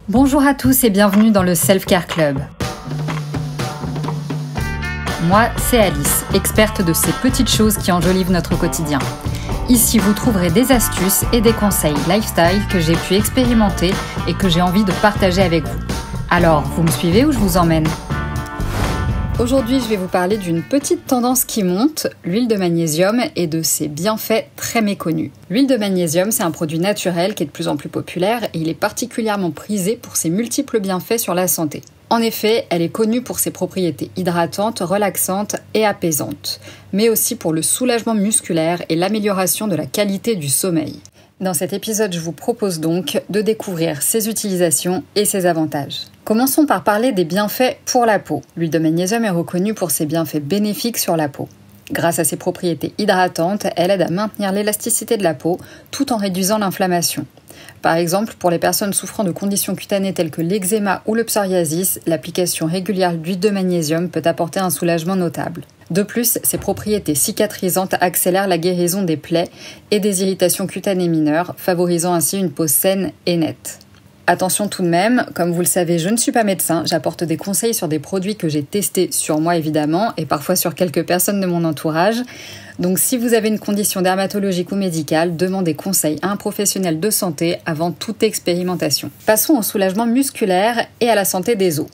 Bonjour à tous et bienvenue dans le Self Care Club. Moi, c'est Alice, experte de ces petites choses qui enjolivent notre quotidien. Ici, vous trouverez des astuces et des conseils lifestyle que j'ai pu expérimenter et que j'ai envie de partager avec vous. Alors, vous me suivez ou je vous emmène ? Aujourd'hui, je vais vous parler d'une petite tendance qui monte, l'huile de magnésium et de ses bienfaits très méconnus. L'huile de magnésium, c'est un produit naturel qui est de plus en plus populaire et il est particulièrement prisé pour ses multiples bienfaits sur la santé. En effet, elle est connue pour ses propriétés hydratantes, relaxantes et apaisantes, mais aussi pour le soulagement musculaire et l'amélioration de la qualité du sommeil. Dans cet épisode, je vous propose donc de découvrir ses utilisations et ses avantages. Commençons par parler des bienfaits pour la peau. L'huile de magnésium est reconnue pour ses bienfaits bénéfiques sur la peau. Grâce à ses propriétés hydratantes, elle aide à maintenir l'élasticité de la peau tout en réduisant l'inflammation. Par exemple, pour les personnes souffrant de conditions cutanées telles que l'eczéma ou le psoriasis, l'application régulière d'huile de magnésium peut apporter un soulagement notable. De plus, ses propriétés cicatrisantes accélèrent la guérison des plaies et des irritations cutanées mineures, favorisant ainsi une peau saine et nette. Attention tout de même, comme vous le savez, je ne suis pas médecin, j'apporte des conseils sur des produits que j'ai testés sur moi évidemment et parfois sur quelques personnes de mon entourage. Donc si vous avez une condition dermatologique ou médicale, demandez conseil à un professionnel de santé avant toute expérimentation. Passons au soulagement musculaire et à la santé des os.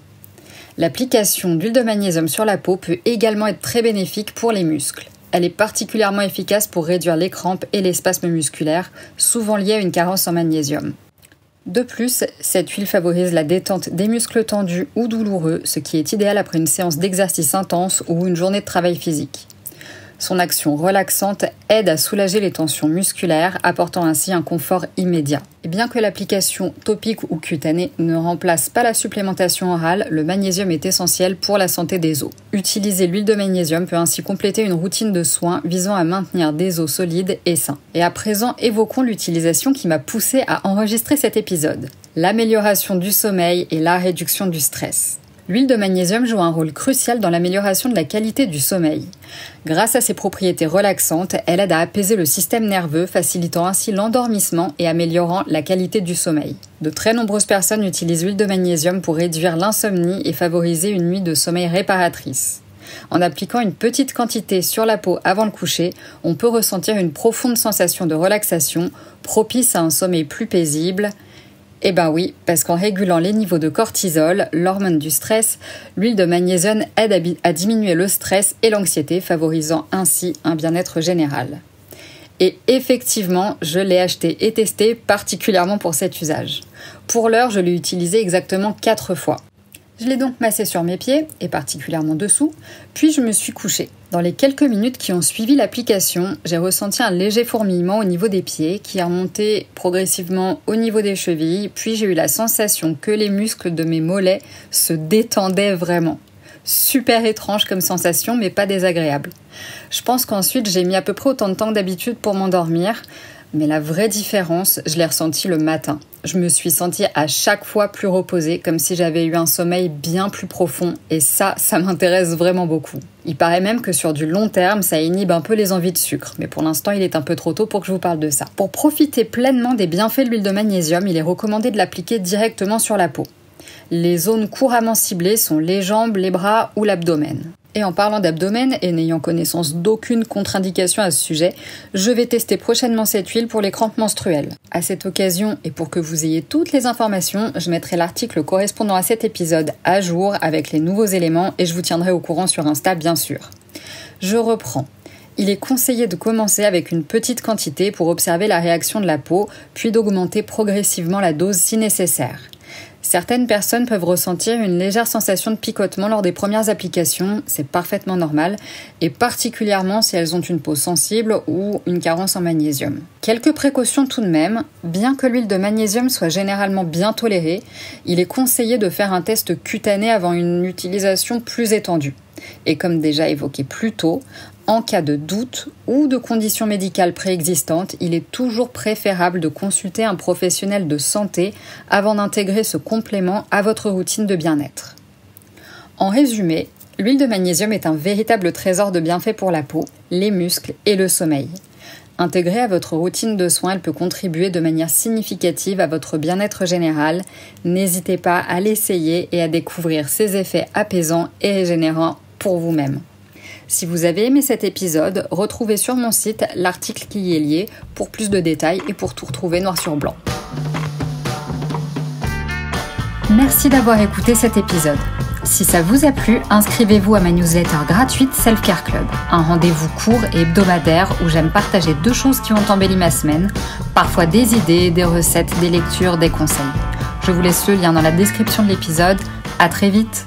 L'application d'huile de magnésium sur la peau peut également être très bénéfique pour les muscles. Elle est particulièrement efficace pour réduire les crampes et les spasmes musculaires, souvent liés à une carence en magnésium. De plus, cette huile favorise la détente des muscles tendus ou douloureux, ce qui est idéal après une séance d'exercice intense ou une journée de travail physique. Son action relaxante aide à soulager les tensions musculaires, apportant ainsi un confort immédiat. Et bien que l'application topique ou cutanée ne remplace pas la supplémentation orale, le magnésium est essentiel pour la santé des os. Utiliser l'huile de magnésium peut ainsi compléter une routine de soins visant à maintenir des os solides et sains. Et à présent, évoquons l'utilisation qui m'a poussée à enregistrer cet épisode. L'amélioration du sommeil et la réduction du stress. L'huile de magnésium joue un rôle crucial dans l'amélioration de la qualité du sommeil. Grâce à ses propriétés relaxantes, elle aide à apaiser le système nerveux, facilitant ainsi l'endormissement et améliorant la qualité du sommeil. De très nombreuses personnes utilisent l'huile de magnésium pour réduire l'insomnie et favoriser une nuit de sommeil réparatrice. En appliquant une petite quantité sur la peau avant le coucher, on peut ressentir une profonde sensation de relaxation, propice à un sommeil plus paisible. Eh ben oui, parce qu'en régulant les niveaux de cortisol, l'hormone du stress, l'huile de magnésium aide à diminuer le stress et l'anxiété, favorisant ainsi un bien-être général. Et effectivement, je l'ai acheté et testé particulièrement pour cet usage. Pour l'heure, je l'ai utilisé exactement 4 fois. Je l'ai donc massé sur mes pieds, et particulièrement dessous, puis je me suis couchée. Dans les quelques minutes qui ont suivi l'application, j'ai ressenti un léger fourmillement au niveau des pieds qui est remonté progressivement au niveau des chevilles, puis j'ai eu la sensation que les muscles de mes mollets se détendaient vraiment. Super étrange comme sensation, mais pas désagréable. Je pense qu'ensuite j'ai mis à peu près autant de temps que d'habitude pour m'endormir, mais la vraie différence, je l'ai ressentie le matin. Je me suis sentie à chaque fois plus reposée, comme si j'avais eu un sommeil bien plus profond, et ça m'intéresse vraiment beaucoup. Il paraît même que sur du long terme, ça inhibe un peu les envies de sucre, mais pour l'instant, il est un peu trop tôt pour que je vous parle de ça. Pour profiter pleinement des bienfaits de l'huile de magnésium, il est recommandé de l'appliquer directement sur la peau. Les zones couramment ciblées sont les jambes, les bras ou l'abdomen. Et en parlant d'abdomen, et n'ayant connaissance d'aucune contre-indication à ce sujet, je vais tester prochainement cette huile pour les crampes menstruelles. À cette occasion, et pour que vous ayez toutes les informations, je mettrai l'article correspondant à cet épisode à jour avec les nouveaux éléments et je vous tiendrai au courant sur Insta bien sûr. Je reprends. Il est conseillé de commencer avec une petite quantité pour observer la réaction de la peau, puis d'augmenter progressivement la dose si nécessaire. Certaines personnes peuvent ressentir une légère sensation de picotement lors des premières applications, c'est parfaitement normal, et particulièrement si elles ont une peau sensible ou une carence en magnésium. Quelques précautions tout de même, bien que l'huile de magnésium soit généralement bien tolérée, il est conseillé de faire un test cutané avant une utilisation plus étendue. Et comme déjà évoqué plus tôt, en cas de doute ou de conditions médicales préexistantes, il est toujours préférable de consulter un professionnel de santé avant d'intégrer ce complément à votre routine de bien-être. En résumé, l'huile de magnésium est un véritable trésor de bienfaits pour la peau, les muscles et le sommeil. Intégrée à votre routine de soins, elle peut contribuer de manière significative à votre bien-être général. N'hésitez pas à l'essayer et à découvrir ses effets apaisants et régénérants pour vous-même. Si vous avez aimé cet épisode, retrouvez sur mon site l'article qui y est lié pour plus de détails et pour tout retrouver noir sur blanc. Merci d'avoir écouté cet épisode. Si ça vous a plu, inscrivez-vous à ma newsletter gratuite Self Care Club, un rendez-vous court et hebdomadaire où j'aime partager 2 choses qui ont embelli ma semaine, parfois des idées, des recettes, des lectures, des conseils. Je vous laisse le lien dans la description de l'épisode. À très vite!